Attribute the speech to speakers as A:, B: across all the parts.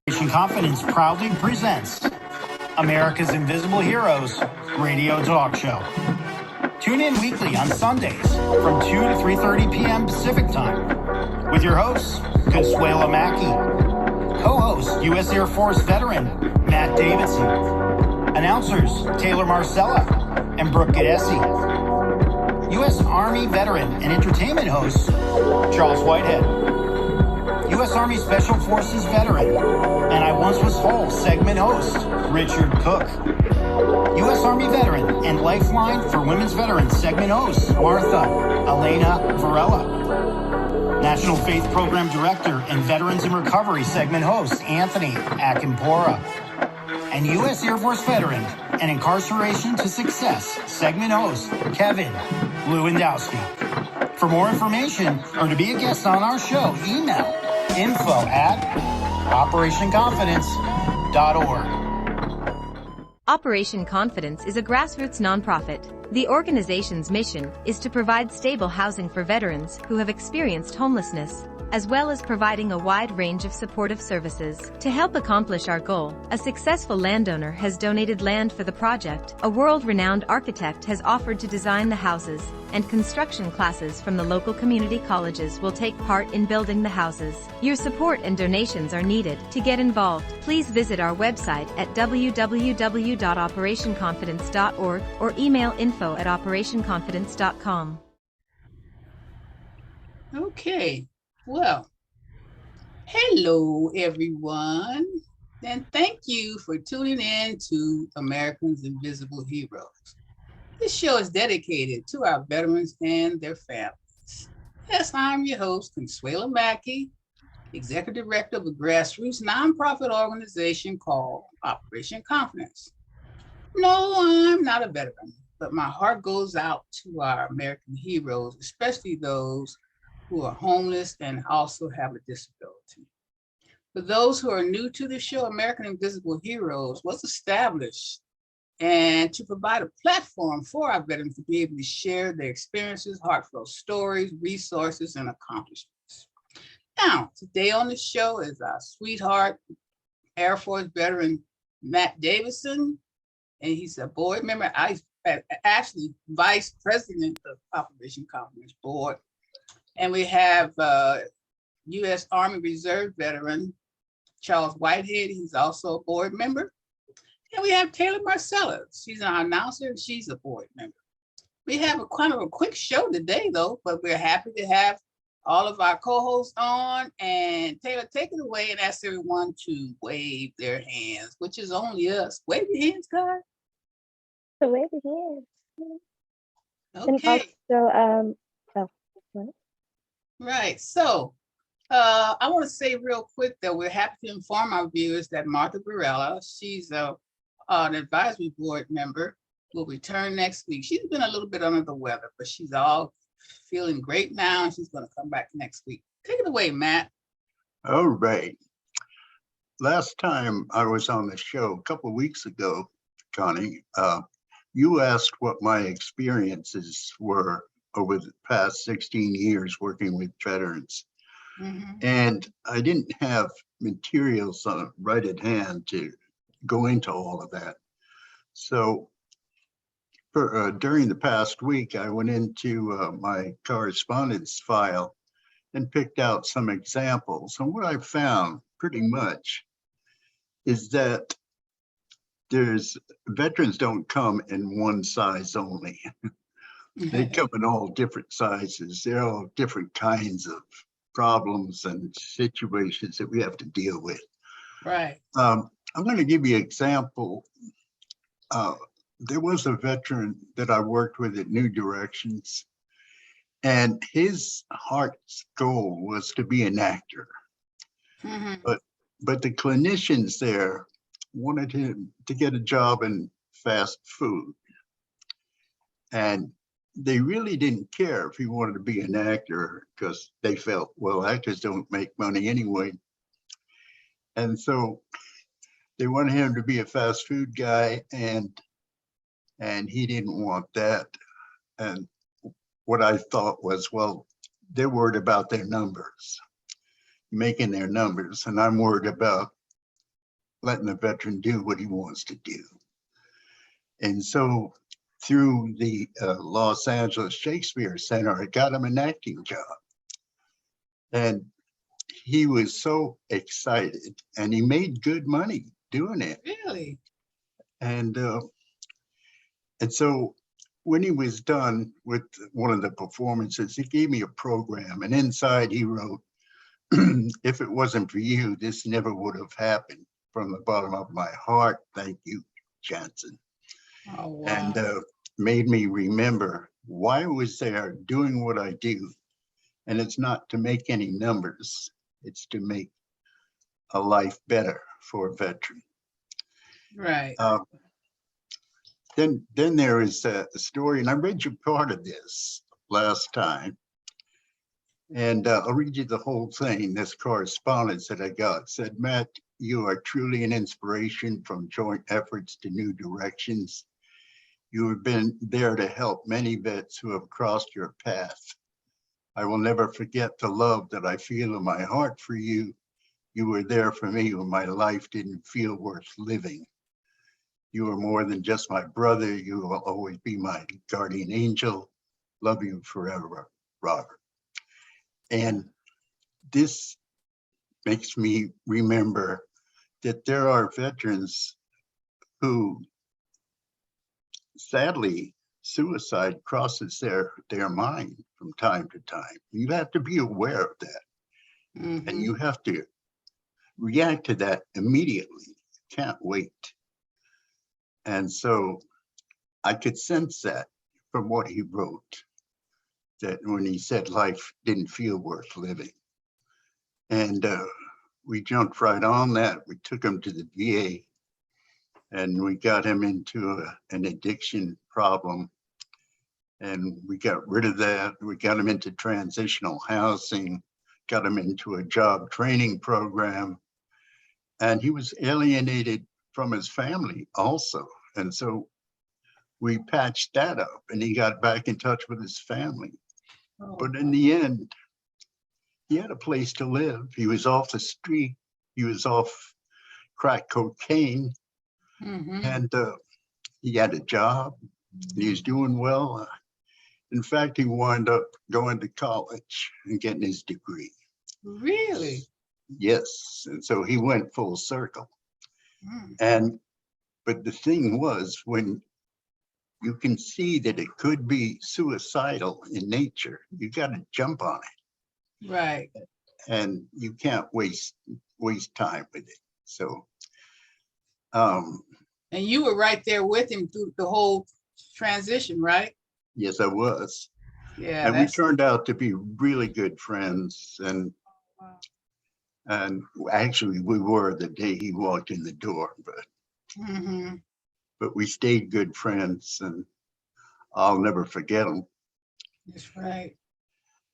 A: Operation Confidence proudly presents America's Invisible Heroes radio talk show. Tune in weekly on Sundays from 2 to 3:30 p.m. Pacific Time with your hosts, Consuela Mackey, co-host U.S. Air Force veteran Matt Davidson, announcers Taylor Marcella and Brooke Gadesi, U.S. Army veteran and entertainment host Charles Whitehead, U.S. Army Special Forces veteran and I Once Was Whole segment host Richard Cook, U.S. Army veteran and Lifeline for Women's Veterans segment host Martha Elena Varela, National Faith Program Director and Veterans in Recovery segment host Anthony Akimpora, and U.S. Air Force veteran and Incarceration to Success segment host Kevin Lewandowski. For more information or to be a guest on our show, email info@operationconfidence.org.
B: Operation Confidence is a grassroots nonprofit. The organization's mission is to provide stable housing for veterans who have experienced homelessness, as well as providing a wide range of supportive services. To help accomplish our goal, a successful landowner has donated land for the project, a world-renowned architect has offered to design the houses, and construction classes from the local community colleges will take part in building the houses. Your support and donations are needed. To get involved, please visit our website at www.operationconfidence.org or email info@operationconfidence.com.
C: Okay. Well, hello everyone, and thank you for tuning in to America's Invisible Heroes. This show is dedicated to our veterans and their families. Yes, I'm your host, Consuela Mackey, Executive Director of a grassroots nonprofit organization called Operation Confidence. No, I'm not a veteran, but my heart goes out to our American heroes, especially those who are homeless and also have a disability. For those who are new to the show, American Invisible Heroes was established and to provide a platform for our veterans to be able to share their experiences, heartfelt stories, resources, and accomplishments. Now, today on the show is our sweetheart Air Force veteran, Matt Davidson, and he's a board member, actually Vice President of Operation Confidence Board. And we have U.S. Army Reserve veteran, Charles Whitehead. He's also a board member. And we have Taylor Marcella. She's an announcer and she's a board member. We have a kind of a quick show today, though, but we're happy to have all of our co-hosts on. And Taylor, take it away and ask everyone to wave their hands, which is only us. Wave your hands, guys.
D: So wave your hands.
C: Okay.
D: And also,
C: Right. So I want to say real quick that we're happy to inform our viewers that Martha Varela, she's an advisory board member, will return next week. She's been a little bit under the weather, but she's all feeling great now, and she's going to come back next week. Take it away, Matt.
E: All right. Last time I was on the show a couple of weeks ago, Connie, you asked what my experiences were over the past 16 years working with veterans. Mm-hmm. And I didn't have materials right at hand to go into all of that. So during the past week, I went into my correspondence file and picked out some examples. And what I found pretty much is that veterans don't come in one size only. They come in all different sizes. They're all different kinds of problems and situations that we have to deal with.
C: Right.
E: I'm going to give you an example. There was a veteran that I worked with at New Directions, and his heart's goal was to be an actor. Mm-hmm. But the clinicians there wanted him to get a job in fast food. And they really didn't care if he wanted to be an actor because they felt, well, actors don't make money anyway. And so they wanted him to be a fast food guy, and he didn't want that. And what I thought was, well, they're worried about their numbers, making their numbers, and I'm worried about letting the veteran do what he wants to do. And so through the Los Angeles Shakespeare Center, I got him an acting job. And he was so excited, and he made good money doing it.
C: Really?
E: And so when he was done with one of the performances, he gave me a program, and inside he wrote, "If it wasn't for you, this never would have happened. From the bottom of my heart, thank you, Johnson."
C: Oh, wow.
E: And made me remember why I was there doing what I do. And it's not to make any numbers, it's to make a life better for a veteran.
C: Right.
E: Then there is a story, and I read you part of this last time. And I'll read you the whole thing. This correspondence that I got said, "Matt, you are truly an inspiration from joint efforts to new directions. You have been there to help many vets who have crossed your path. I will never forget the love that I feel in my heart for you. You were there for me when my life didn't feel worth living. You are more than just my brother. You will always be my guardian angel. Love you forever, Robert." And this makes me remember that there are veterans who, sadly, suicide crosses their mind from time to time. You have to be aware of that.
C: Mhm.
E: And you have to react to that immediately. Can't wait. And so I could sense that from what he wrote, that when he said life didn't feel worth living. And we jumped right on that. We took him to the VA, and we got him into an addiction problem. And we got rid of that. We got him into transitional housing, got him into a job training program. And he was alienated from his family also. And so we patched that up, and he got back in touch with his family.
C: Oh,
E: But in the end, he had a place to live. He was off the street. He was off crack cocaine,
C: mhm.
E: and he had a job. He was doing well. In fact, he wound up going to college and getting his degree.
C: Really?
E: Yes, and so he went full circle.
C: Mm.
E: But the thing was, when you can see that it could be suicidal in nature, you got to jump on it,
C: Right.
E: and you can't waste time with it. So,
C: And you were right there with him through the whole transition, right?
E: yes, I was,
C: Yeah,
E: and we
C: that's
E: turned out to be really good friends.
C: wow.
E: And actually, we were the day he walked in the door,
C: Mhm.
E: but we stayed good friends, and I'll never forget him.
C: That's right.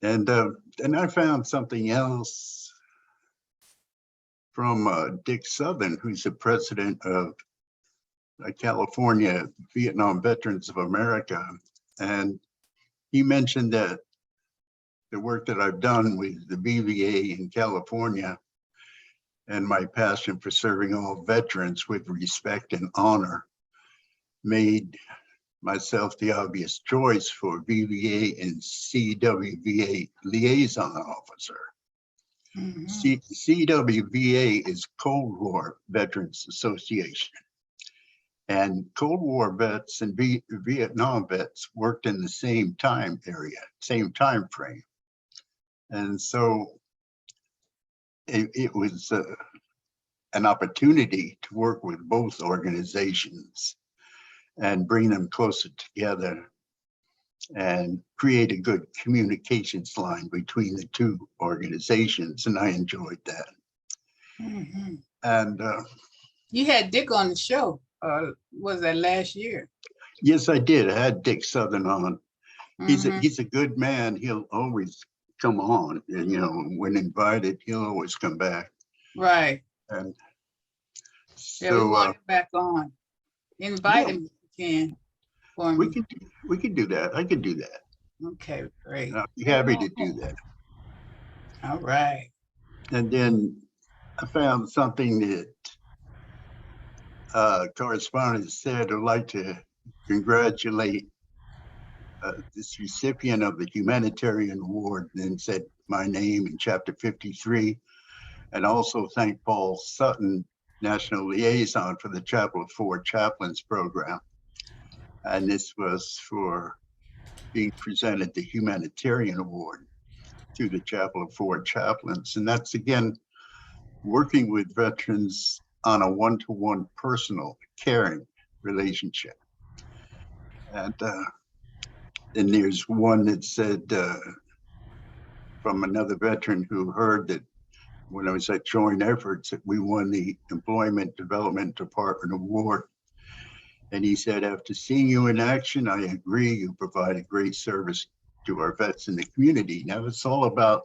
E: And I found something else from Dick Southern, who's the president of California Vietnam Veterans of America. And he mentioned that the work that I've done with the VVA in California and my passion for serving all veterans with respect and honor made myself the obvious choice for VVA and CWVA liaison officer.
C: Mhm.
E: CWVA is Cold War Veterans Association. And Cold War vets and Vietnam vets worked in the same time area, same time frame. And so it was an opportunity to work with both organizations and bring them closer together and create a good communications line between the two organizations. And I enjoyed that.
C: Mhm.
E: And
C: You had Dick on the show. Was that last year?
E: yes, I did. I had Dick Southern on.
C: Mhm.
E: He's a good man. He'll always come on, and when invited, he'll always come back.
C: Right.
E: And
C: Yeah, we
E: so
C: want him back on. Invite
E: yeah,
C: him if you can for
E: we
C: me.
E: can do that. I can do that.
C: Okay, great.
E: I'll be happy to do that.
C: All right.
E: And then I found something that correspondent said, I'd like to congratulate this recipient of the humanitarian award, and said my name in chapter 53, and also thank Paul Sutton, National Liaison for the Chapel of Four Chaplains program. And this was for being presented the humanitarian award to the Chapel of Four Chaplains. And that's, again, working with veterans on a one-to-one personal caring relationship. And then there's one that said from another veteran who heard that when I was at Joint Efforts that we won the Employment Development Department Award. And he said, after seeing you in action, I agree, you provide a great service to our vets in the community. Now it's all about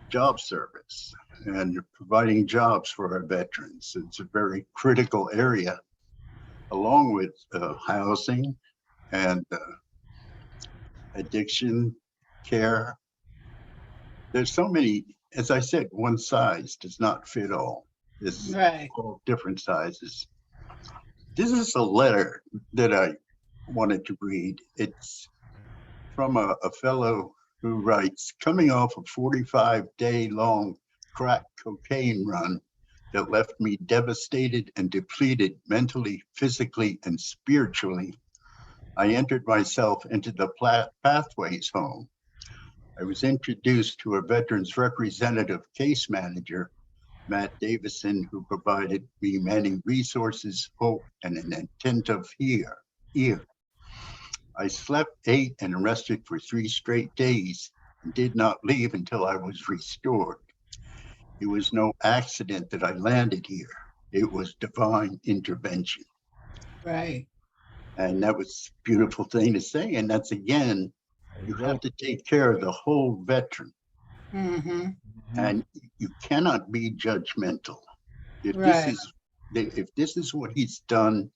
E: job service and providing jobs for our veterans. It's a very critical area, along with housing and addiction care. There's so many, as I said, one size does not fit all. There's
C: Right.
E: all different sizes. This is a letter that I wanted to read. It's from a fellow who writes, coming off a 45-day-long crack cocaine run that left me devastated and depleted mentally, physically, and spiritually, I entered myself into the Pathways home. I was introduced to a veterans representative case manager, Matt Davison, who provided me many resources, hope, and an attentive ear. I slept, ate, and rested for 3 straight days and did not leave until I was restored. It was no accident that I landed here. It was divine intervention.
C: Right.
E: And that was a beautiful thing to say. And that's, again, you have to take care of the whole veteran.
C: Mm-hmm.
E: And you cannot be judgmental. If
C: Right.
E: this is what he's done,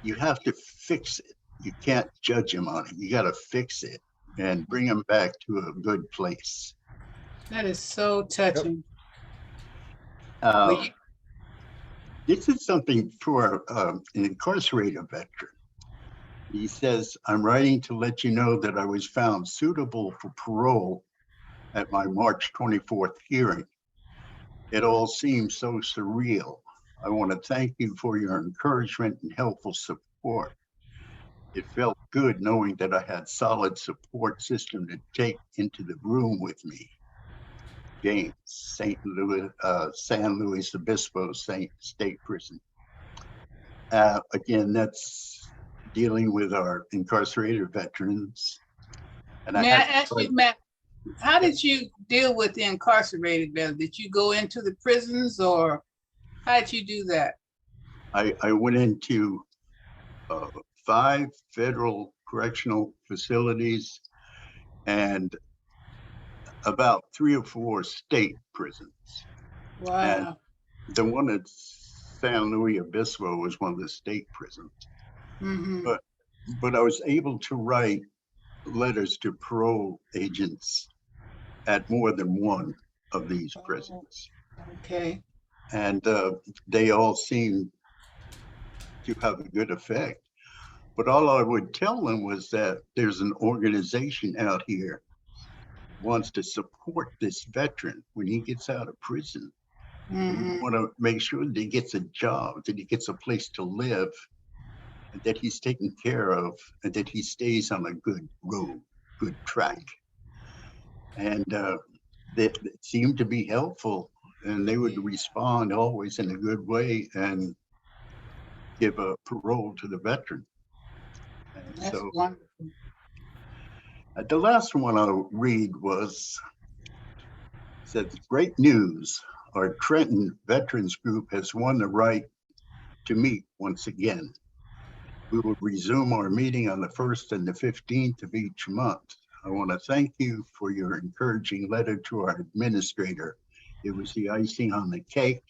E: you have to fix it. You can't judge him on it. You got to fix it and bring him back to a good place.
C: That is so touching.
E: This is something for an incarcerated veteran. He says, I'm writing to let you know that I was found suitable for parole at my March 24th hearing. It all seems so surreal. I want to thank you for your encouragement and helpful support. It felt good knowing that I had solid support system to take into the room with me. James, San Luis Obispo State Prison. Again, that's dealing with our incarcerated veterans. And
C: May I ask you, Matt, how did you deal with the incarcerated veterans? Did you go into the prisons, or how did you do that?
E: I went into 5 federal correctional facilities and about 3 or 4 state prisons.
C: Wow.
E: And the one at San Luis Obispo was one of the state prisons.
C: Mm-hmm.
E: But I was able to write letters to parole agents at more than one of these prisons.
C: Okay.
E: And they all seemed to have a good effect. But all I would tell them was that there's an organization out here wants to support this veteran when he gets out of prison.
C: Mm-hmm.
E: We want to make sure that he gets a job, that he gets a place to live, and that he's taken care of, and that he stays on a good road, good track. And that seemed to be helpful, and they would respond always in a good way and give a parole to the veteran. And
C: That's
E: so
C: wonderful.
E: the last one I'll read said, great news. Our Trenton Veterans Group has won the right to meet once again. We will resume our meeting on the 1st and the 15th of each month. I want to thank you for your encouraging letter to our administrator. It was the icing on the cake.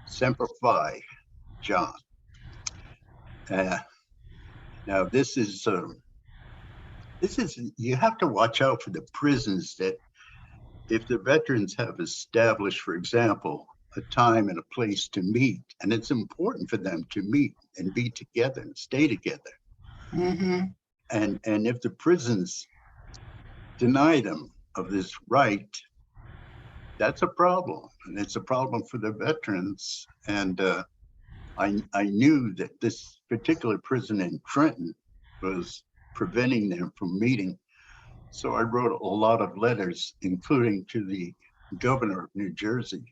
E: Semper Fi, John. Now this is, you have to watch out for the prisons that if the veterans have established, for example, a time and a place to meet, and it's important for them to meet and be together and stay together.
C: Mm-hmm.
E: And if the prisons deny them of this right, that's a problem, and it's a problem for the veterans. And I knew that this particular prison in Trenton was preventing them from meeting. So I wrote a lot of letters, including to the governor of New Jersey.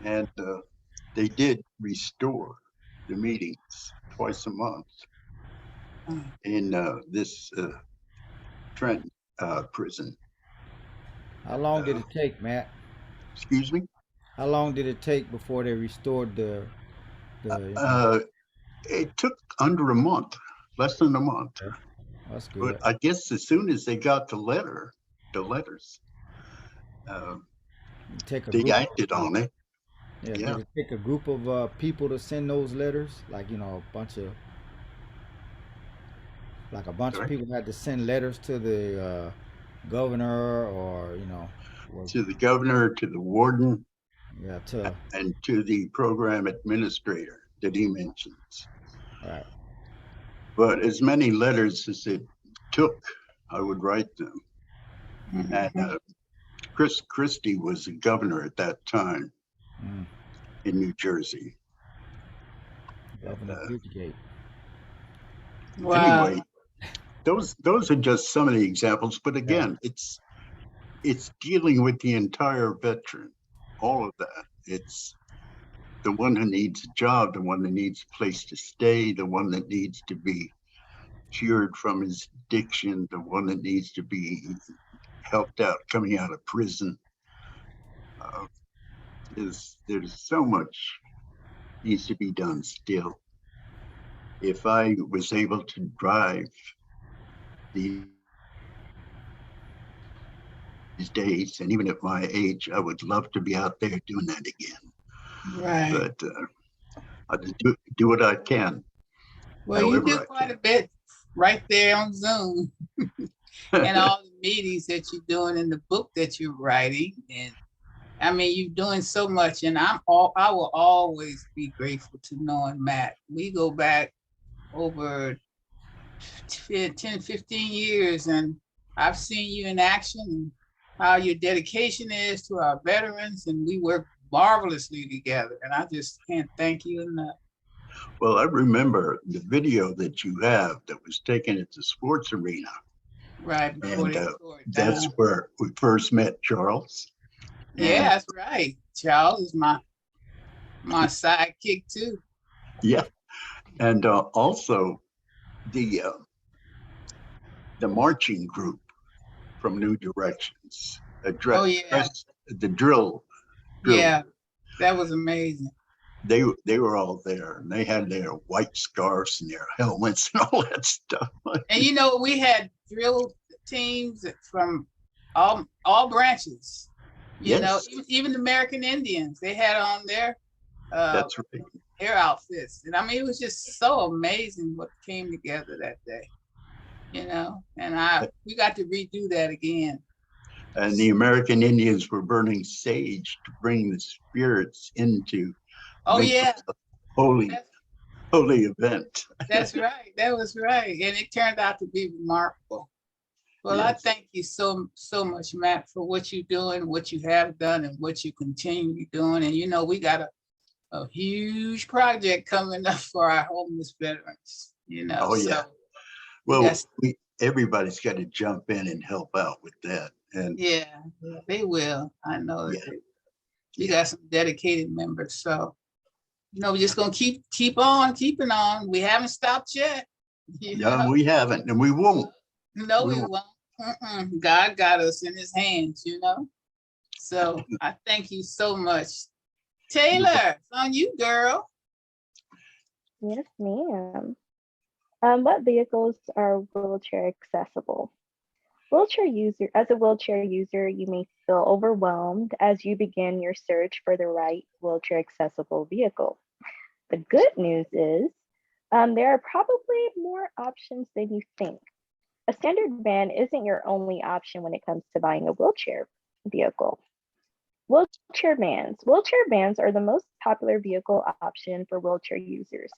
E: And they did restore the meetings twice a month in this Trenton prison.
F: How long did it take, Matt?
E: Excuse me?
F: How long did it take before they restored the
E: It took under a month, less than a month.
F: Okay, that's
E: But
F: good.
E: I guess as soon as they got the letters,
F: Take a
E: they
F: group
E: acted on it.
F: yeah,
E: Yeah.
F: did it take a group of people to send those letters? Like, a bunch of
E: Sorry.
F: people had to send letters to the governor, or was
E: To the governor, to the warden,
F: yeah, to
E: and to the program administrator that he mentions.
F: right.
E: But as many letters as it took, I would write them.
C: Mm-hmm.
E: And Chris Christie was the governor at that time
F: Mm,
E: in New Jersey.
F: Governor Buttigieg.
C: Wow.
E: Anyway, those are just some of the examples. But again, it's dealing with the entire veteran, all of that. It's the one who needs a job, the one that needs a place to stay, the one that needs to be cured from his addiction, the one that needs to be helped out coming out of prison. There's so much needs to be done still. If I was able to drive these days, and even at my age, I would love to be out there doing that again.
C: Right.
E: But I just do what I can.
C: Well, you do
E: however I
C: quite a
E: can.
C: bit right there on Zoom and all the meetings that you're doing and the book that you're writing. And I mean, you're doing so much, and I will always be grateful to knowing Matt. We go back over 10, 15 years, and I've seen you in action and how your dedication is to our veterans, and we work marvelously together. And I just can't thank you enough.
E: Well, I remember the video that you have that was taken at the sports arena.
C: Right before
E: And
C: they tore it
E: that's
C: down.
E: where we first met Charles.
C: Yeah, that's right. Charles is my sidekick too.
E: Yeah. And also the marching group from New Directions
C: Oh yeah,
E: the drill.
C: yeah, that was amazing.
E: They were all there, and they had their white scarves and their helmets and all that stuff.
C: And you know, we had drill teams from all branches. You know,
E: Yes.
C: even the American Indians, they had on
E: That's right.
C: their outfits. And I mean, it was just so amazing what came together that day. You know, and we got to redo that again.
E: And the American Indians were burning sage to bring the spirits into
C: Oh yeah,
E: holy event.
C: that's right. That was right. And it turned out to be remarkable. Well,
E: Yes.
C: I thank you so much, Matt, for what you're doing, what you have done, and what you continue doing. And you know, we got a huge project coming up for our homeless veterans. You know,
E: Oh yeah.
C: so
E: Well, everybody's got to jump in and help out with that. And
C: yeah, they will. I know that
E: Yeah.
C: we got some dedicated members. So, you know, we're just gonna keep on keeping on. We haven't stopped yet. You
E: no,
C: know?
E: we haven't, and we won't.
C: No,
E: we
C: we
E: won't.
C: won't. God got us in his hands, you know. So I thank you so much. Taylor, it's on you, girl.
D: Yes, ma'am. What vehicles are wheelchair accessible? As a wheelchair user, you may feel overwhelmed as you begin your search for the right wheelchair accessible vehicle. The good news is there are probably more options than you think. A standard van isn't your only option when it comes to buying a wheelchair vehicle. Wheelchair vans. Wheelchair vans are the most popular vehicle option for wheelchair users.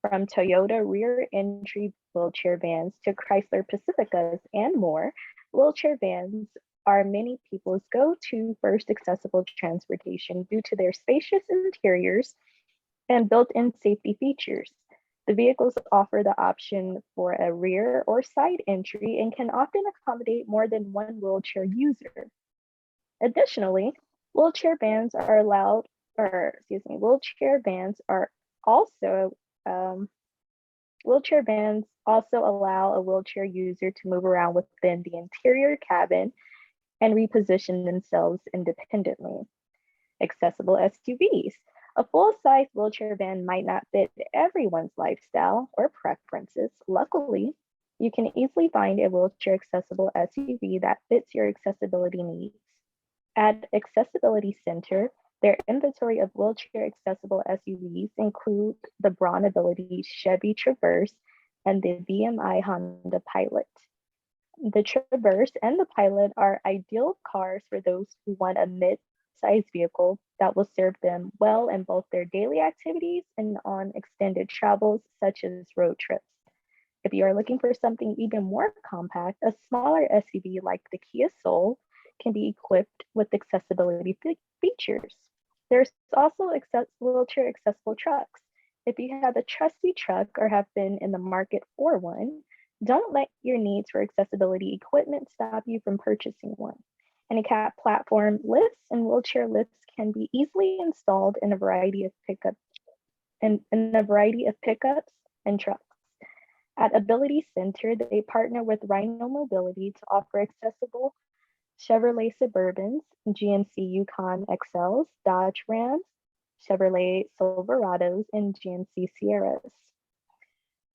D: From Toyota rear entry wheelchair vans to Chrysler Pacificas and more, wheelchair vans are many people's go to first accessible transportation due to their spacious interiors and built in safety features. The vehicles offer the option for a rear or side entry and can often accommodate more than one wheelchair user. Additionally, wheelchair vans are allowed, or excuse me, also um, wheelchair vans also allow a wheelchair user to move around within the interior cabin and reposition themselves independently. Accessible SUVs. A full size wheelchair van might not fit everyone's lifestyle or preferences. Luckily, you can easily find a wheelchair accessible SUV that fits your accessibility needs. At Accessibility Center, their inventory of wheelchair accessible SUVs include the Braun Ability Chevy Traverse and the BMI Honda Pilot. The Traverse and the Pilot are ideal cars for those who want a mid-sized vehicle that will serve them well in both their daily activities and on extended travels, such as road trips. If you are looking for something even more compact, a smaller SUV like the Kia Soul can be equipped with accessibility features. There's also wheelchair accessible trucks. If you have a trusty truck or have been in the market for one, don't let your needs for accessibility equipment stop you from purchasing one. Handicap platform lifts and wheelchair lifts can be easily installed in a variety of pickups and trucks. At Ability Center, they partner with Rhino Mobility to offer accessible Chevrolet Suburbans, GMC Yukon XLs, Dodge Rams, Chevrolet Silverados, and GMC Sierras.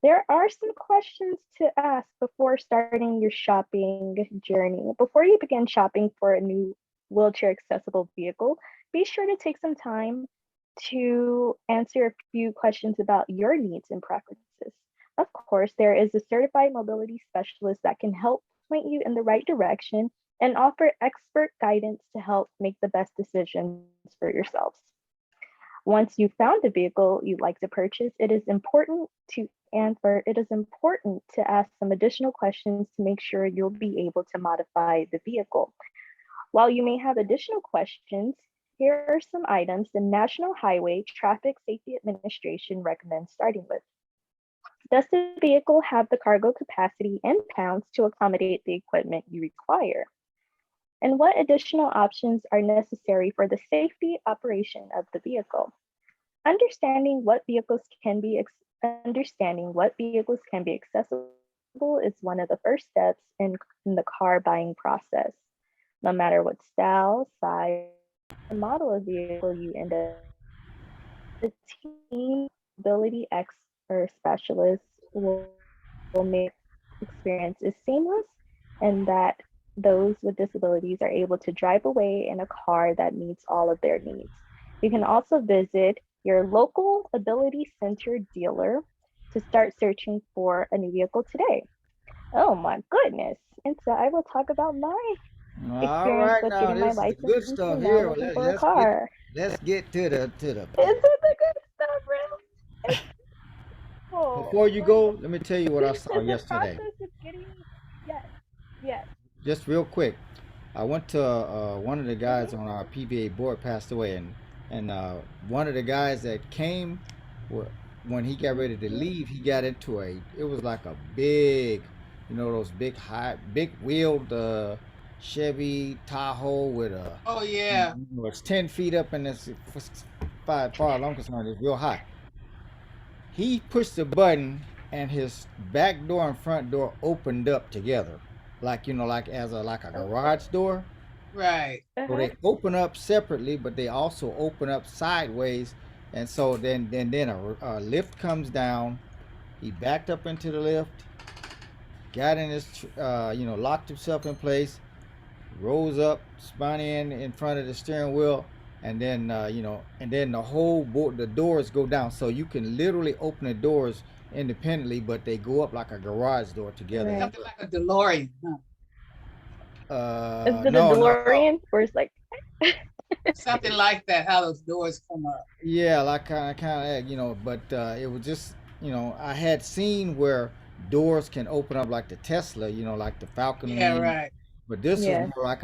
D: There are some questions to ask before starting your shopping journey. Before you begin shopping for a new wheelchair accessible vehicle, be sure to take some time to answer a few questions about your needs and preferences. Of course, there is a certified mobility specialist that can help point you in the right direction and offer expert guidance to help make the best decisions for yourselves. Once you've found the vehicle you'd like to purchase, it is important to ask some additional questions to make sure you'll be able to modify the vehicle. While you may have additional questions, here are some items the National Highway Traffic Safety Administration recommends starting with. Does the vehicle have the cargo capacity in pounds to accommodate the equipment you require? And what additional options are necessary for the safety operation of the vehicle? Understanding what vehicles can be accessible is one of the first steps in the car buying process. No matter what style, size, or model of vehicle you end up, the team ability expert specialists will make experience is seamless and that those with disabilities are able to drive away in a car that meets all of their needs. You can also visit your local Ability Center dealer to start searching for a new vehicle today. Oh my goodness. And so I will talk about my
F: All
D: experience
F: right,
D: with
F: now
D: getting my
F: this is the
D: license
F: good
D: and
F: stuff
D: now
F: here.
D: looking for a car.
F: Let's get to the
D: Is it the good stuff, really? It's cool.
F: before you go, let me tell you what I saw
D: The
F: yesterday.
D: process of getting, yes, yes.
F: Just real quick. I went to one of the guys
D: Mm-hmm.
F: on our PVA board passed away, and one of the guys that came, when he got ready to
D: Mm-hmm.
F: leave, he got into it was like a big, those big wheeled Chevy Tahoe with a,
C: Oh yeah.
F: it's 10 feet up and it's far as I'm concerned, it's real high. He pushed the button and his back door and front door opened up together, like like as a
D: Okay.
F: garage door.
C: Right.
F: So
D: Uh-huh.
F: they open up separately, but they also open up sideways. And so then a lift comes down. He backed up into the lift, got in his, locked himself in place, rose up, spun in front of the steering wheel, and then and then the doors go down, so you can literally open the doors independently, but they go up like a garage door together as
D: Right.
C: Something like a DeLorean, huh?
D: Is
F: well.
D: it a
F: No, no, no.
D: DeLorean? Or it's like,
C: Something like that, how those doors come up.
F: Yeah, like kind of, but it was just, I had seen where doors can open up like the Tesla, like the Falcon
C: Yeah,
F: wing,
C: right.
F: but this was
D: Yes.
F: more like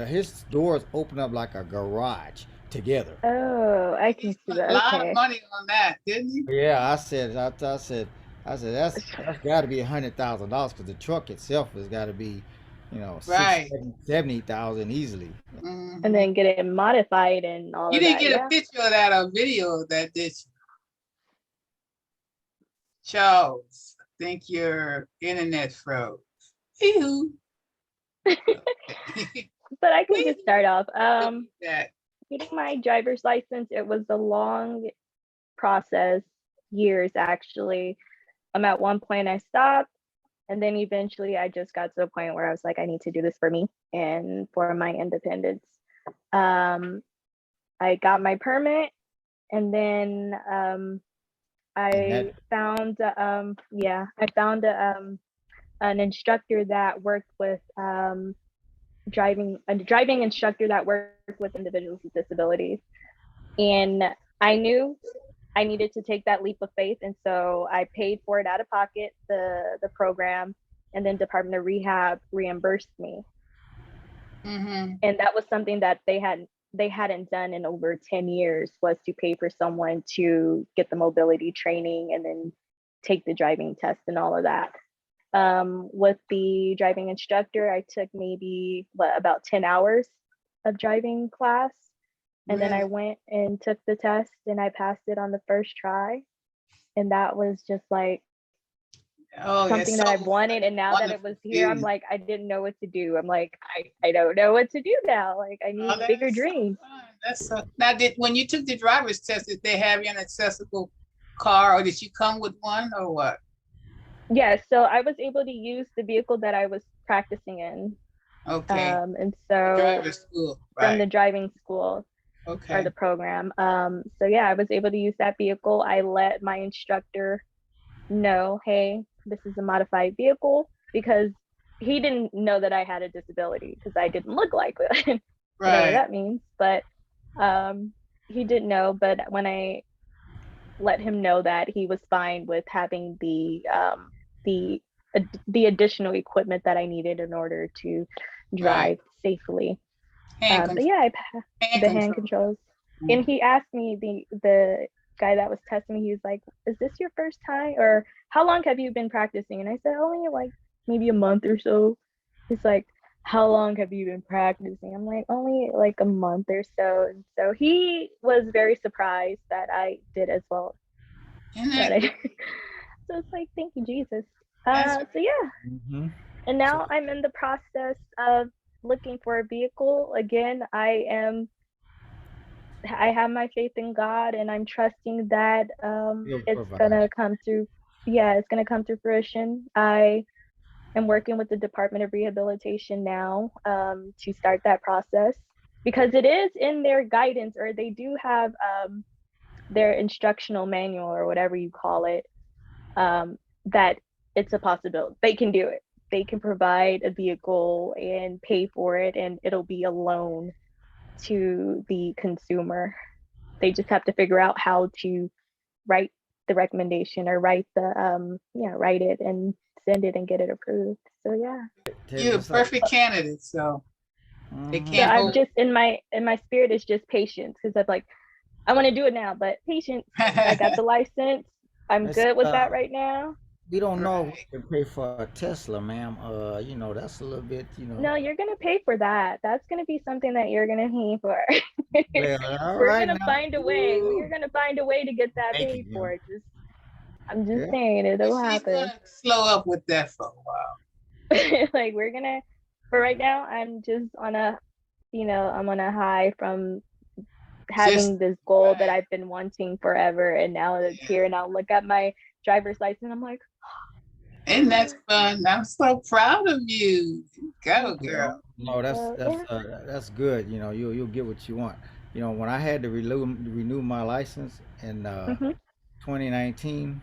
F: his doors open up like a garage together.
D: Oh, I
C: He
D: can see
C: spent a
D: that.
C: lot of
D: Okay.
C: money on that, didn't he?
F: Yeah, I said that's got to be $100,000 because the truck itself has got to be, six,
C: Right.
F: 70,000 easily.
D: And
C: Hmm.
D: then get it modified and all
C: You
D: of
C: didn't
D: that.
C: get a
D: Yeah.
C: picture of that or video of that, did you? Charles, I think your internet froze. Ew. Okay.
D: But I can
C: We
D: just start off.
C: delete that.
D: Getting my driver's license, it was a long process, years actually. At one point I stopped, and then eventually I just got to the point where I was like, I need to do this for me and for my independence. Um, I got my permit, and then
F: And that
D: I found I found an instructor that worked with a driving instructor that worked with individuals with disabilities. And I knew I needed to take that leap of faith, and so I paid for it out of pocket, the program, and then Department of Rehab reimbursed me.
C: Hmm.
D: And that was something that they hadn't done in over 10 years, was to pay for someone to get the mobility training and then take the driving test and all of that. With the driving instructor, I took maybe about 10 hours of driving class. And then I
C: Really?
D: went and took the test and I passed it on the first try. And that was just like
C: Oh,
D: something
C: it's
D: that I've
C: so
D: wanted. And now that it
C: wonderful
D: was here, I'm
C: feeling.
D: like, I didn't know what to do. I'm like, I don't know what to do now. Like, I
C: Oh,
D: need
C: that
D: bigger
C: is so
D: dreams.
C: fun. That's so. Now, when you took the driver's test, did they have you an accessible car, or did you come with one, or what?
D: Yeah, so I was able to use the vehicle that I was practicing in.
C: Okay,
D: And
C: the
D: so
C: driver's school,
D: from
C: right?
D: the driving school or
C: Okay,
D: the program. So yeah, I was able to use that vehicle. I let my instructor know, hey, this is a modified vehicle, because he didn't know that I had a disability because I didn't look like it, whatever
C: right,
D: that means. But um, he didn't know. But when I let him know that, he was fine with having the the additional equipment that I needed in order to
C: right.
D: drive safely.
C: Hand
D: But
C: control,
D: yeah,
C: hand
D: the hand
C: control.
D: controls. And
C: Mhm.
D: he asked me, the guy that was testing me, he was like, "Is this your first time, or how long have you been practicing?" And I said, "Only like maybe a month or so." He's like, "How long have you been practicing?" I'm like, "Only like a month or so." And so he was very surprised that I did as well.
C: Isn't
D: That
C: that
D: I
C: great?
D: so it's like, thank you, Jesus.
C: That's
D: So yeah,
F: hmm
D: and
F: So
D: now I'm in the process of looking for a vehicle again. I have my faith in God, and I'm trusting that
F: he'll
D: it's
F: provide.
D: gonna come through. Yeah, it's gonna come to fruition. I am working with the Department of Rehabilitation now, to start that process, because it is in their guidance, or they do have their instructional manual or whatever you call it, that it's a possibility. They can do it. They can provide a vehicle and pay for it, and it'll be a loan to the consumer. They just have to figure out how to write the recommendation, or write it and send it and get it approved. So yeah.
F: Tell you
C: You're a
F: just like,
C: perfect candidate, so they
D: So
C: can't
D: I'm
C: hold.
D: just in my spirit is just patience, because I'm like, I want to do it now, but patience. I got the license. I'm
F: it's,
D: good with that right now.
F: we don't know if
C: Right.
F: we can pay for a Tesla, ma'am. That's a little bit,
D: No, you're gonna pay for that. That's gonna be something that you're gonna pay for.
F: well, all
D: We're
F: right
D: gonna
F: now.
D: find a way. We
F: Ooh,
D: are gonna find a way to get that
F: thank you,
D: paid
F: ma'am.
D: for. I'm just
F: Yeah.
D: saying
C: But
D: it'll
C: she's
D: happen.
C: gonna slow up with that for a while.
D: Like, we're gonna, for right now, I'm just on I'm on a high from
C: Just
D: having this goal that
C: right.
D: I've been wanting forever, and now it's
C: Yeah.
D: here. And I'll look at my driver's license. I'm like,
C: And that's fun. I'm so proud of you. Go,
D: thank
C: girl.
D: you.
F: No, that's
D: So
F: that's
D: yeah.
F: uh, that's good. You'll get what you want. When I had to renew my license in
D: Hmm.
F: 2019.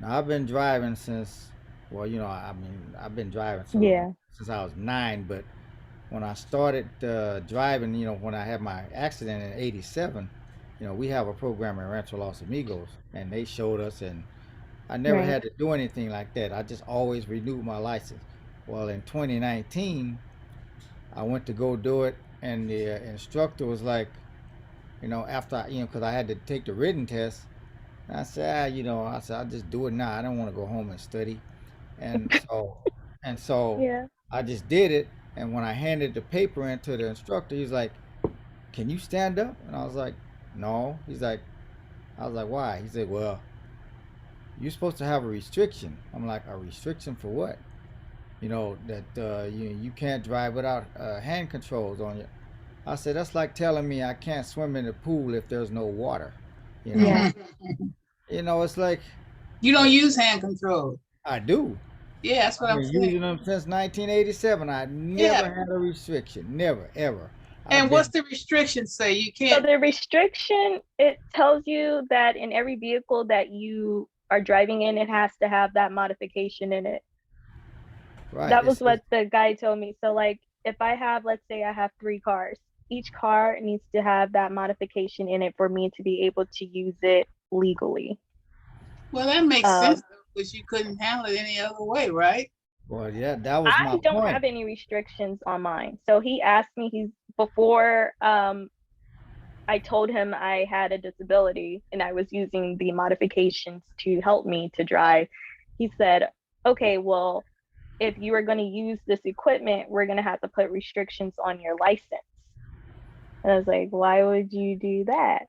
F: Now I've been driving since, well, I mean, I've been driving
D: Yeah.
F: since I was 9, but when I started driving, when I had my accident in '87, we have a program in Rancho Los Amigos, and they showed us, and I never
D: Right.
F: had to do anything like that. I just always renewed my license. Well, in 2019, I went to go do it, and the instructor was like, after because I had to take the written test, and I said, I said, I'll just do it now. I don't want to go home and study. And so, and so
D: Yeah.
F: I just did it. And when I handed the paper in to the instructor, he's like, "Can you stand up?" And I was like, "No." I was like, "Why?" He said, "Well, you're supposed to have a restriction." I'm like, "A restriction for what?" That you can't drive without hand controls on you. I said, "That's like telling me I can't swim in the pool if there's no water." You know,
D: Yeah.
F: it's like
C: You don't use hand control.
F: I do.
C: Yeah, that's what
F: I've
C: I'm
F: been
C: saying.
F: using them since 1987. I
C: Yeah.
F: never had a restriction. Never, ever. I've
C: And what's
F: been
C: the restriction say? You
D: So
C: can't.
D: the restriction, it tells you that in every vehicle that you are driving in, it has to have that modification in it.
F: right.
D: That
F: It
D: was
F: says
D: what the guy told me. So like if I have, let's say I have 3 cars, each car needs to have that modification in it for me to be able to use it legally.
C: Well, that makes
D: Um,
C: sense because you couldn't handle it any other way, right?
F: well, yeah, that was my
D: I don't
F: point.
D: have any restrictions on mine. So he asked me, he's before I told him I had a disability and I was using the modifications to help me to drive. He said, okay, well, if you are going to use this equipment, we're going to have to put restrictions on your license. And I was like, why would you do that?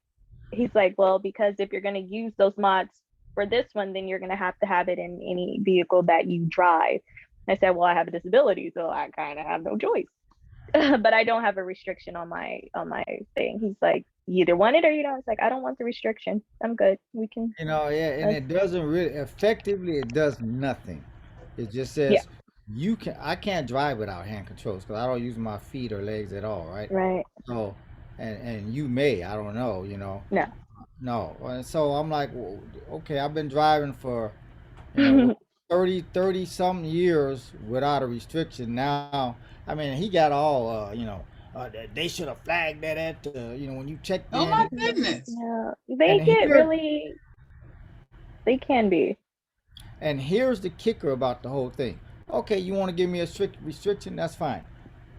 D: He's like, well, because if you're going to use those mods for this one, then you're going to have it in any vehicle that you drive. I said, well, I have a disability, so I kind of have no choice. But I don't have a restriction on my thing. He's like, you either want it or you don't. It's like, I don't want the restriction. I'm good. We can.
F: Yeah, and
D: Let's,
F: it doesn't really effectively. It does nothing. It just
D: yeah.
F: says you can. I can't drive without hand controls because I don't use my feet or legs at all, right?
D: Right.
F: So, and you may, I don't know,
D: No.
F: no. And so I'm like, well, okay, I've been driving for you know, 30 some years without a restriction. Now, I mean, he got all, they should have flagged that at, when you checked
C: Oh
F: in.
C: my goodness.
D: Yeah.
F: And
D: They get
F: here,
D: really. They can be.
F: and here's the kicker about the whole thing. Okay, you want to give me a strict restriction? That's fine.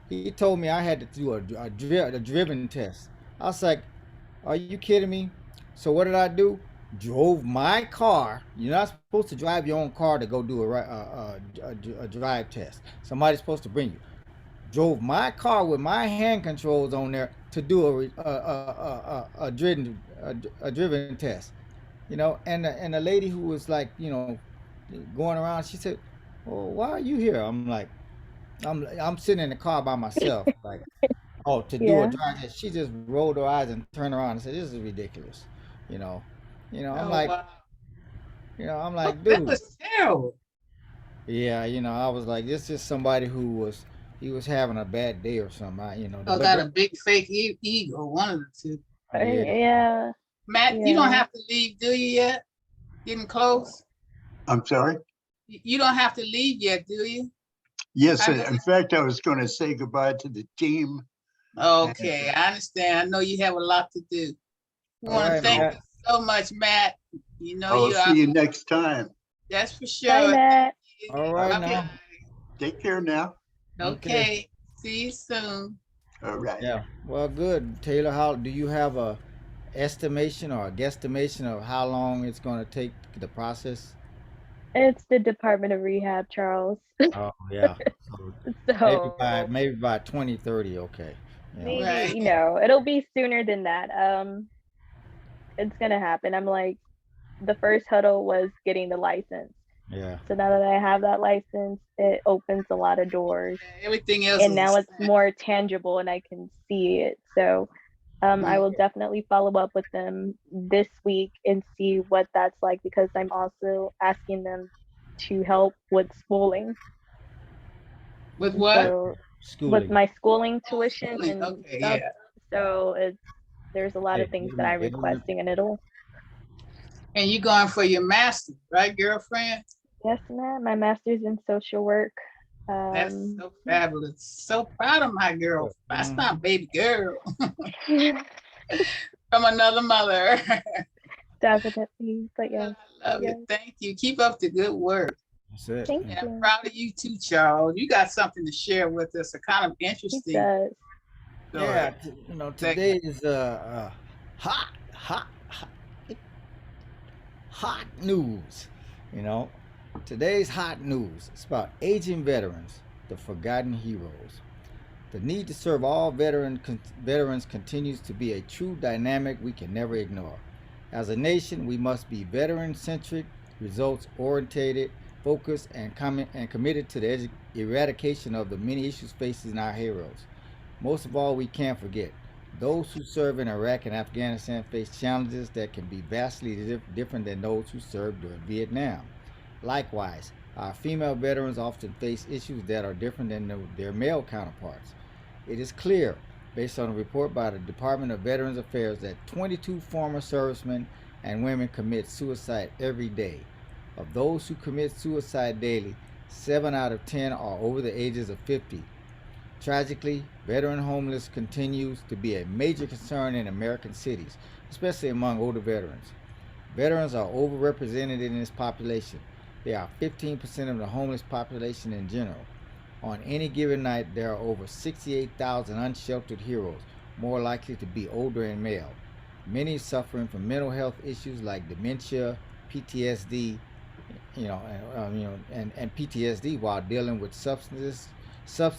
F: He told me I had to do a driven test. I was like, are you kidding me? So what did I do? Drove my car. You're not supposed to drive your own car to go do a drive test. Somebody's supposed to bring you. Drove my car with my hand controls on there to do a driven test. And the lady who was like, going around, she said, "Well, why are you here?" I'm like, I'm sitting in the car by myself, like, oh, to do a
D: Yeah.
F: drive test. She just rolled her eyes and turned around and said, "This is ridiculous." You know, I'm
C: Oh
F: like,
C: wow.
F: dude,
C: That was terrible.
F: yeah, I was like, this is somebody he was having a bad day or something.
C: Oh,
F: But
C: got a big fake ego, one of the two.
F: yeah,
D: Yeah.
C: Matt, you don't
D: Yeah.
C: have to leave, do you yet? Getting close?
E: I'm sorry.
C: You don't have to leave yet, do you?
E: Yes,
C: I know.
E: in fact, I was going to say goodbye to the team.
C: Okay, I understand. I know you have a lot to do. We
F: all
C: want to
F: right,
C: thank
F: Matt.
C: you so much, Matt. You know
E: I'll
C: you
E: see
C: are.
E: you next time.
C: That's for sure.
D: Bye, Matt.
F: All
E: All
F: right
E: right.
C: Bye-bye.
F: now.
E: Take care now.
F: Okay.
C: Okay. See you soon.
E: All right.
F: Yeah. Well, good, Taylor. How do you have a estimation or a guesstimation of how long it's going to take the process?
D: It's the Department of Rehab, Charles.
F: Oh yeah. So
D: So
F: maybe by 2030. Okay.
D: maybe,
C: Right.
D: it'll be sooner than that. It's gonna happen. I'm like, the first hurdle was getting the license.
F: Yeah.
D: So now that I have that license, it opens a lot of doors.
C: Everything else
D: And
C: is a
D: now it's
C: step.
D: more tangible and I can see it. So I will definitely follow up with them this week and see what that's like because I'm also asking them to help with schooling.
C: With what?
D: So with
F: Schooling.
D: my schooling
C: Oh,
D: tuition
C: schooling.
D: and
C: Okay,
D: stuff.
C: yeah.
D: So there's a lot
F: Hey,
D: of things
F: give
D: that
F: me,
D: I'm
F: give me,
D: requesting and it'll.
C: And you going for your master, right, girlfriend?
D: Yes, ma'am. My master's in social work.
C: That's
D: Um,
C: so fabulous. So proud of my girl. That's
F: Mhm.
C: not baby girl from another mother.
D: definitely. But
C: I
D: yes,
C: love it.
D: yes.
C: Thank you. Keep up the good work.
F: That's it.
D: Thank
C: And I'm
D: you.
C: proud of you too, Charles. You got something to share with us, a kind of
D: He
C: interesting
F: Yeah.
D: does.
C: story
F: Today
C: segment.
F: is hot, hot news. You know, today's hot news. It's about aging veterans, the forgotten heroes. The need to serve all veterans continues to be a true dynamic we can never ignore. As a nation, we must be veteran centric, results oriented, focused, and committed to the eradication of the many issues facing our heroes. Most of all, we can't forget those who serve in Iraq and Afghanistan face challenges that can be vastly different than those who served during Vietnam. Likewise, our female veterans often face issues that are different than their male counterparts. It is clear, based on a report by the Department of Veterans Affairs, that 22 former servicemen and women commit suicide every day. Of those who commit suicide daily, 7 out of 10 are over the ages of 50. Tragically, veteran homelessness continues to be a major concern in American cities, especially among older veterans. Veterans are overrepresented in this population. They are 15% of the homeless population in general. On any given night, there are over 68,000 unsheltered heroes, more likely to be older and male. Many suffering from mental health issues like dementia, PTSD, and PTSD while dealing with substance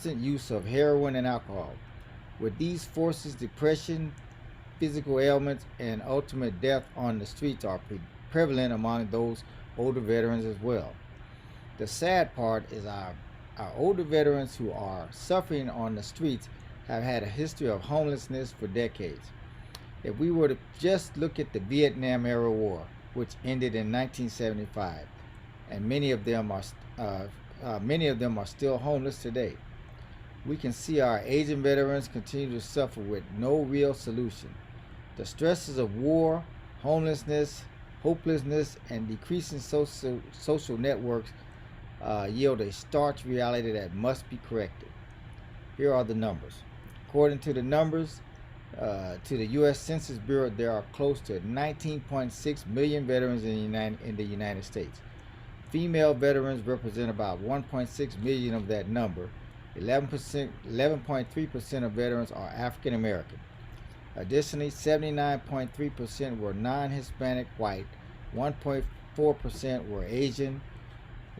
F: use of heroin and alcohol. With these forces, depression, physical ailments, and ultimate death on the streets are prevalent among those older veterans as well. The sad part is our older veterans who are suffering on the streets have had a history of homelessness for decades. If we were to just look at the Vietnam era war, which ended in 1975, and many of them are still homeless today, we can see our aging veterans continue to suffer with no real solution. The stresses of war, homelessness, hopelessness, and decreasing social networks yield a stark reality that must be corrected. Here are the numbers. According to the numbers to the U.S. Census Bureau, there are close to 19.6 million veterans in the United States. Female veterans represent about 1.6 million of that number. 11.3% of veterans are African American. Additionally, 79.3% were non-Hispanic white, 1.4% were Asian,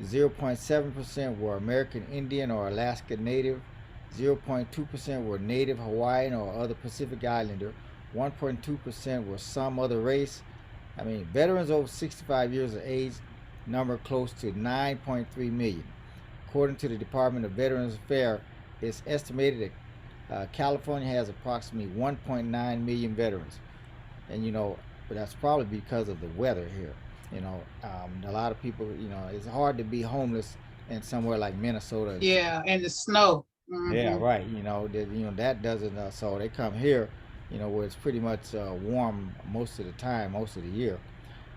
F: 0.7% were American Indian or Alaska Native, 0.2% were Native Hawaiian or other Pacific Islander, 1.2% were some other race. Veterans over 65 years of age number close to 9.3 million. According to the Department of Veterans Affairs, it's estimated that California has approximately 1.9 million veterans. But that's probably because of the weather here. A lot of people, it's hard to be homeless in somewhere like Minnesota.
C: Yeah, and the snow.
F: Yeah, right. That doesn't. So they come here, where it's pretty much warm most of the time, most of the year.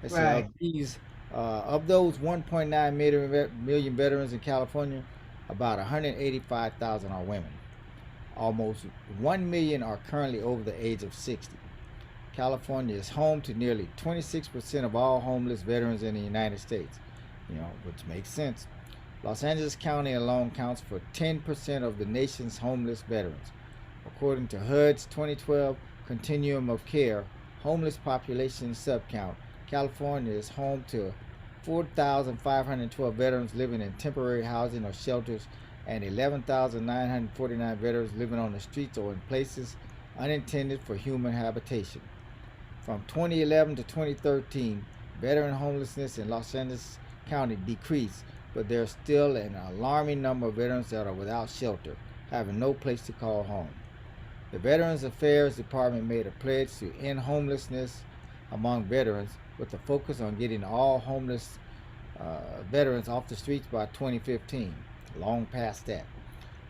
F: They say
C: Right.
F: of those 1.9 million veterans in California, about 185,000 are women. Almost 1 million are currently over the age of 60. California is home to nearly 26% of all homeless veterans in the United States, which makes sense. Los Angeles County alone counts for 10% of the nation's homeless veterans. According to HUD's 2012 Continuum of Care Homeless Population Subcount, California is home to 4,512 veterans living in temporary housing or shelters and 11,949 veterans living on the streets or in places unintended for human habitation. From 2011 to 2013, veteran homelessness in Los Angeles County decreased, but there's still an alarming number of veterans that are without shelter, having no place to call home. The Veterans Affairs Department made a pledge to end homelessness among veterans with a focus on getting all homeless veterans off the streets by 2015, long past that.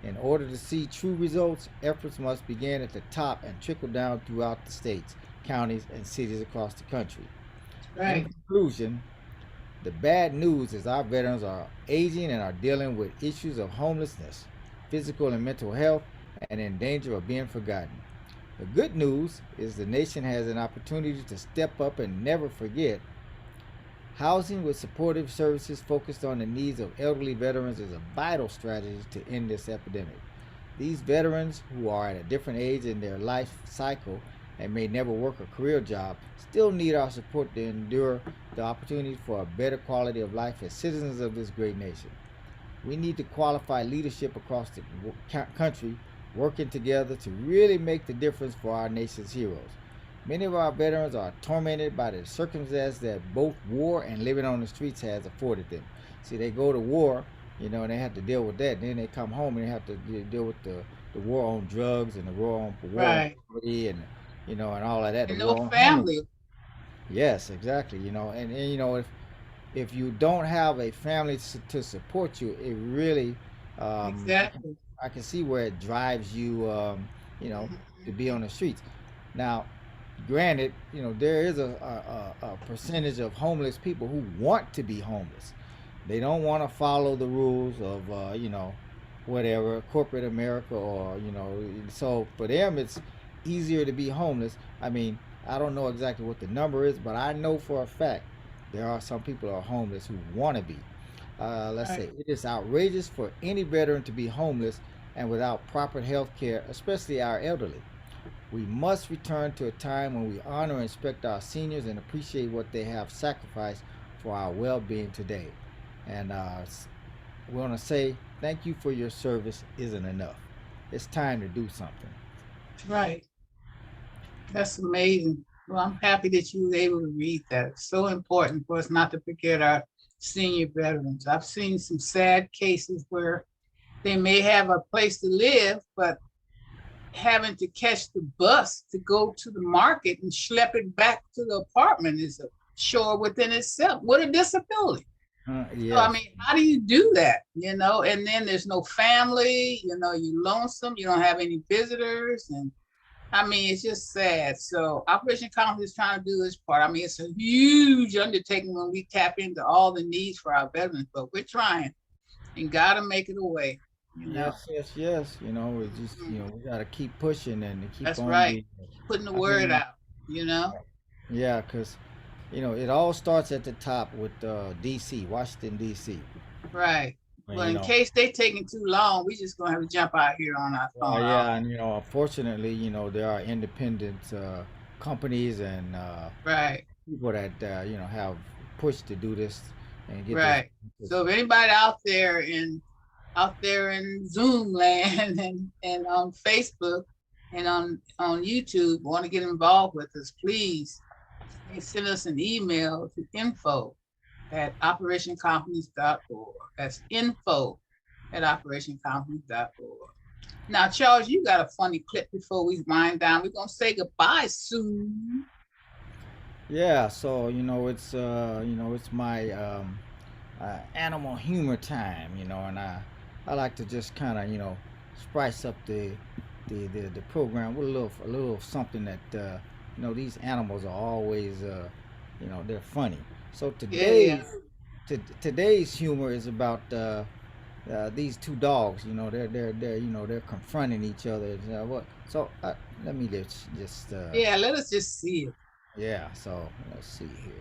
F: In order to see true results, efforts must begin at the top and trickle down throughout the states, counties, and cities across the country. In
C: Right.
F: conclusion, The bad news is our veterans are aging and are dealing with issues of homelessness, physical and mental health, and in danger of being forgotten. The good news is the nation has an opportunity to step up and never forget. Housing with supportive services focused on the needs of elderly veterans is a vital strategy to end this epidemic. These veterans, who are at a different age in their life cycle and may never work a career job, still need our support to endure the opportunity for a better quality of life as citizens of this great nation. We need to qualify leadership across the country working together to really make the difference for our nation's heroes. Many of our veterans are tormented by the circumstance that both war and living on the streets has afforded them. See, they go to war, and they have to deal with that. Then they come home and they have to deal with the war on drugs and the war on
C: Right.
F: poverty and and all of that. The
C: And no
F: war on homelessness.
C: family.
F: Yes, exactly. And if you don't have a family to support you, it really
C: Exactly.
F: I can see where it drives you you know to be on the streets. Now, granted, there is a percentage of homeless people who want to be homeless. They don't want to follow the rules of whatever corporate America or so for them it's easier to be homeless. I mean, I don't know exactly what the number is, but I know for a fact there are some people who are homeless who want to be. Let's say
C: Right.
F: it is outrageous for any veteran to be homeless and without proper health care, especially our elderly. We must return to a time when we honor and respect our seniors and appreciate what they have sacrificed for our well being today. And we want to say thank you for your service isn't enough. It's time to do something.
C: Right. That's amazing. Well, I'm happy that you were able to read that. It's so important for us not to forget our senior veterans. I've seen some sad cases where they may have a place to live, but having to catch the bus to go to the market and schlep it back to the apartment is a chore within itself. What a disability. So, I
F: Yes.
C: mean, how do you do that? And then there's no family, you're lonesome, you don't have any visitors. And I mean, it's just sad. So Operation Confidence is trying to do its part. I mean, it's a huge undertaking when we tap into all the needs for our veterans, but we're trying and gotta make it a way, you know.
F: Yes, yes, yes. We just,
C: Mhm.
F: we got to keep pushing and keep
C: That's
F: on
C: right.
F: being.
C: Putting the
F: I
C: word
F: mean,
C: out.
F: yeah, because, it all starts at the top with D.C., Washington, D.C.
C: Right.
F: And,
C: Well, in case they taking too long, we just gonna have to jump out here on our on our
F: yeah, and, unfortunately, there are independent companies and
C: right,
F: people that, have pushed to do this and get this.
C: right. So if anybody out there in Zoom land and on Facebook and on YouTube want to get involved with us, please send us an email to info@operationconfidence.org. That's info@operationconfidence.org. Now, Charles, you got a funny clip before we wind down. We're gonna say goodbye soon.
F: Yeah, so it's my animal humor time, and I like to just kind of spice up the program with a little something that these animals are always they're funny. So
C: Yeah,
F: today's humor is about these two dogs. They're confronting each other. What? So let me just
C: yeah. Let us just see it.
F: yeah. So let's see here.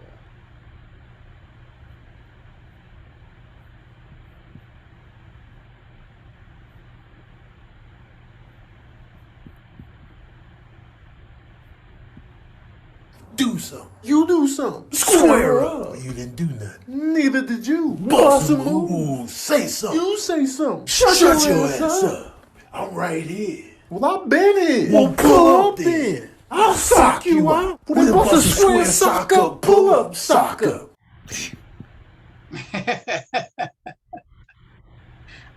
G: Do something. You do something. Square up. You didn't do nothing. Neither did you. Boss a move. Say something. You say something. Shut your ass up. I'm right here. Well, I've been here. Well, pull up then. I'll sock you out. Well, then bust a square sock up. Pull up, sock up.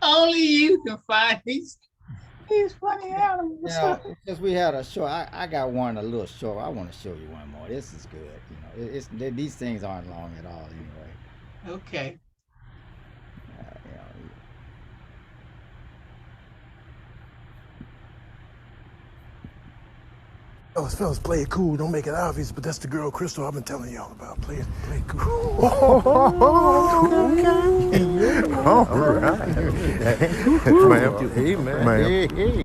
C: Only you can find these funny animals.
F: Because we had a show, I got one a little short. I want to show you one more. This is good. These things aren't long at all anyway.
C: Okay.
F: You know,
G: Fellas, play it cool. Don't make it obvious, but that's the girl Crystal I've been telling y'all about. Play it cool. Okay. All right. Hey, man.
F: Hey.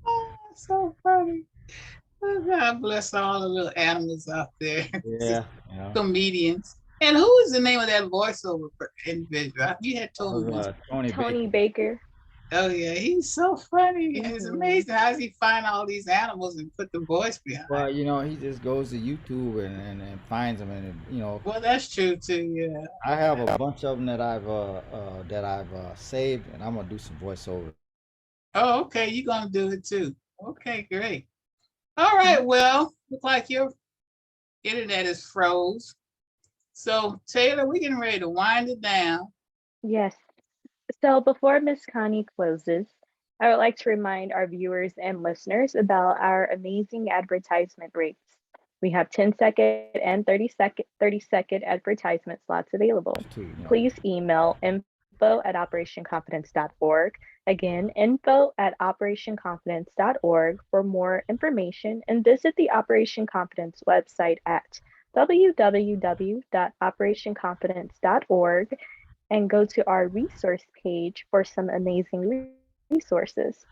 C: Oh, so funny. Oh, God bless all the little animals out there.
F: Yeah. Yeah.
C: Comedians. And who is the name of that voiceover individual? You had told me.
F: Tony
D: Tony
F: Baker.
D: Baker.
C: Oh yeah, he's so funny. It's
D: Mhm.
C: amazing. How does he find all these animals and put the voice behind?
F: Well, you know, he just goes to YouTube and finds them, and you know,
C: Well, that's true too. Yeah.
F: I have a bunch of them that I've saved, and I'm gonna do some voiceover.
C: Oh, okay. You're gonna do it too. Okay, great. All right. Well, look like your internet is froze. So Taylor, we're getting ready to wind it down.
D: Yes. So before Miss Connie closes, I would like to remind our viewers and listeners about our amazing advertisement rates. We have 10-second and 30-second advertisement slots available.
F: Too, you know.
D: Please email info@operationconfidence.org. Again, info@operationconfidence.org for more information, and visit the Operation Confidence website at www.operationconfidence.org and go to our resource page for some amazing resources.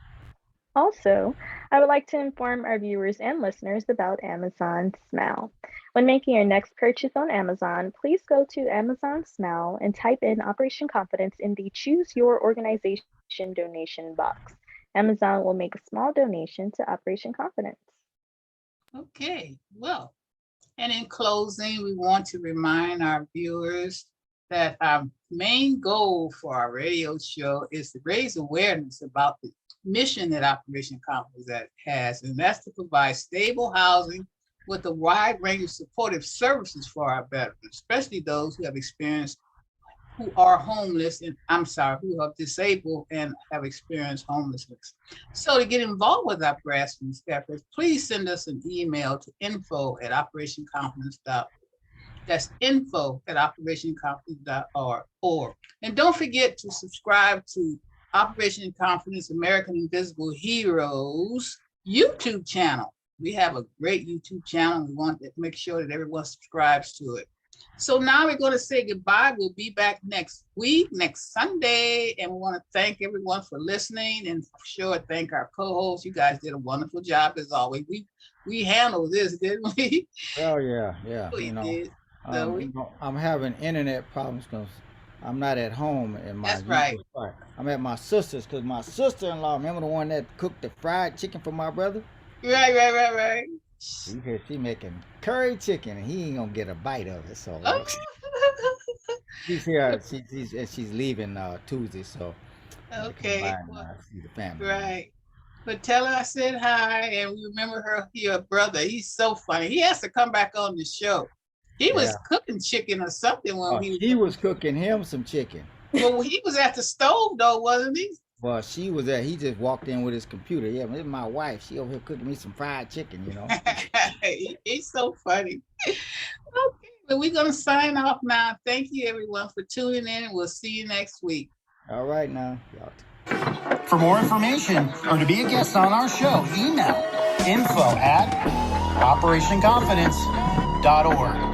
D: Also, I would like to inform our viewers and listeners about Amazon Smile. When making your next purchase on Amazon, please go to Amazon Smile and type in Operation Confidence in the Choose Your Organization donation box. Amazon will make a small donation to Operation Confidence.
C: Okay. Well, and in closing, we want to remind our viewers that our main goal for our radio show is to raise awareness about the mission that Operation Confidence has, and that's to provide stable housing with a wide range of supportive services for our veterans, especially those who have experienced, who are homeless, and who are disabled and have experienced homelessness. So to get involved with our grassroots efforts, please send us an email to info@operationconfidence.org. That's info@operationconfidence.org. And don't forget to subscribe to Operation Confidence American Invisible Heroes YouTube channel. We have a great YouTube channel. We want to make sure that everyone subscribes to it. So now we're going to say goodbye. We'll be back next week, next Sunday. And we want to thank everyone for listening, and for sure thank our co-hosts. You guys did a wonderful job as always. We handled this, didn't we?
F: Oh yeah.
C: We
F: You know,
C: did. So
F: you know, I'm having internet problems because I'm not at home in my
C: That's right.
F: usual spot. I'm at my sister's because my sister-in-law, remember the one that cooked the fried chicken for my brother?
C: Right.
F: She said she making curry chicken and he ain't gonna get a bite of it. So
C: Oh.
F: she's here. She's leaving Tuesday. So
C: Okay.
F: See the family.
C: Right. But tell her I said hi, and we remember your brother. He's so funny. He has to come back on the show. He was cooking chicken or something when
F: he was cooking him some chicken.
C: Well, he was at the stove though, wasn't he?
F: Well, she was there. He just walked in with his computer. Yeah, this is my wife. She over here cooking me some fried chicken, you know.
C: He's so funny. Okay, but we're gonna sign off now. Thank you everyone for tuning in, and we'll see you next week.
F: All right now.
A: For more information or to be a guest on our show, email info@operationconfidence.org.